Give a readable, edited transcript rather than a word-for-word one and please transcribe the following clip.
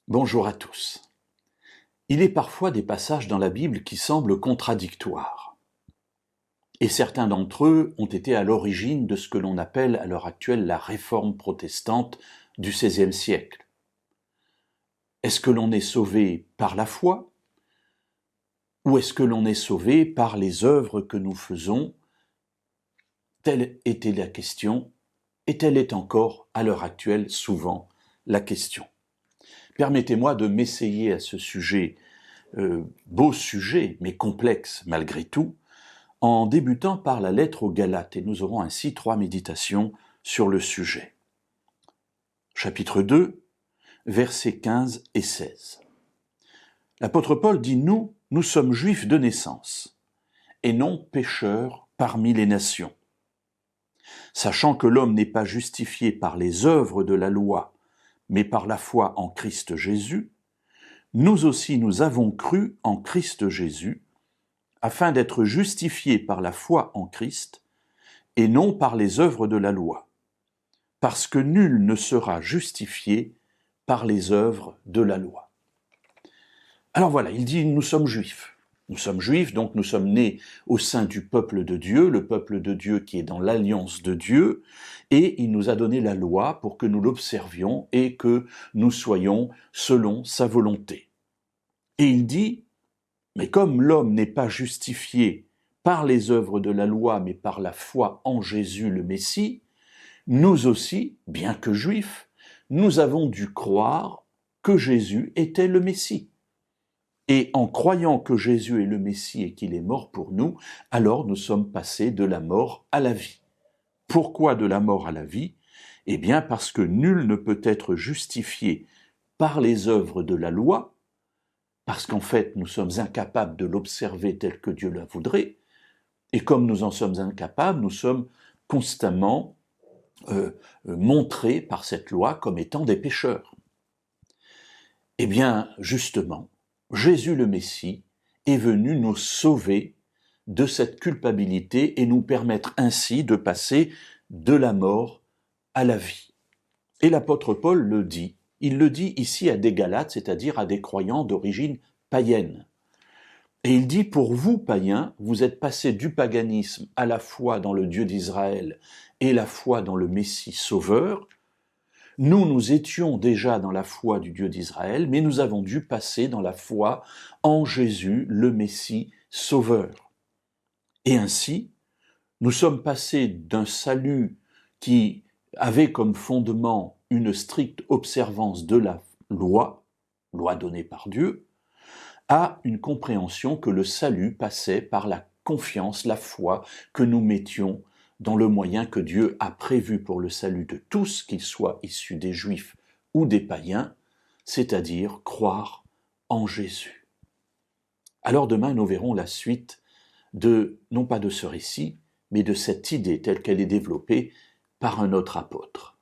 Bonjour à tous. Il est parfois des passages dans la Bible qui semblent contradictoires. Et certains d'entre eux ont été à l'origine de ce que l'on appelle à l'heure actuelle la réforme protestante du XVIe siècle. Est-ce que l'on est sauvé par la foi? Ou est-ce que l'on est sauvé par les œuvres que nous faisons? Telle était la question, et telle est encore à l'heure actuelle souvent la question. Permettez-moi de m'essayer à ce sujet, beau sujet, mais complexe malgré tout, en débutant par la lettre aux Galates, et nous aurons ainsi 3 méditations sur le sujet. Chapitre 2, versets 15 et 16. L'apôtre Paul dit « Nous sommes juifs de naissance, et non pécheurs parmi les nations. Sachant que l'homme n'est pas justifié par les œuvres de la loi, mais par la foi en Christ Jésus, nous aussi nous avons cru en Christ Jésus, afin d'être justifiés par la foi en Christ, et non par les œuvres de la loi, parce que nul ne sera justifié par les œuvres de la loi. » Alors voilà, il dit « Nous sommes juifs ». Nous sommes juifs, donc nous sommes nés au sein du peuple de Dieu, le peuple de Dieu qui est dans l'alliance de Dieu, et il nous a donné la loi pour que nous l'observions et que nous soyons selon sa volonté. Et il dit, mais comme l'homme n'est pas justifié par les œuvres de la loi, mais par la foi en Jésus le Messie, nous aussi, bien que juifs, nous avons dû croire que Jésus était le Messie. Et en croyant que Jésus est le Messie et qu'il est mort pour nous, alors nous sommes passés de la mort à la vie. Pourquoi de la mort à la vie? Eh bien parce que nul ne peut être justifié par les œuvres de la loi, parce qu'en fait nous sommes incapables de l'observer tel que Dieu la voudrait, et comme nous en sommes incapables, nous sommes constamment montrés par cette loi comme étant des pécheurs. Eh bien justement, Jésus le Messie est venu nous sauver de cette culpabilité et nous permettre ainsi de passer de la mort à la vie. Et l'apôtre Paul le dit, il le dit ici à des Galates, c'est-à-dire à des croyants d'origine païenne. Et il dit, pour vous, païens, vous êtes passés du paganisme à la foi dans le Dieu d'Israël et la foi dans le Messie sauveur. Nous étions déjà dans la foi du Dieu d'Israël, mais nous avons dû passer dans la foi en Jésus, le Messie sauveur. Et ainsi, nous sommes passés d'un salut qui avait comme fondement une stricte observance de la loi donnée par Dieu, à une compréhension que le salut passait par la confiance, la foi que nous mettions dans le moyen que Dieu a prévu pour le salut de tous, qu'ils soient issus des Juifs ou des païens, c'est-à-dire croire en Jésus. Alors demain, nous verrons la suite non pas de ce récit, mais de cette idée telle qu'elle est développée par un autre apôtre.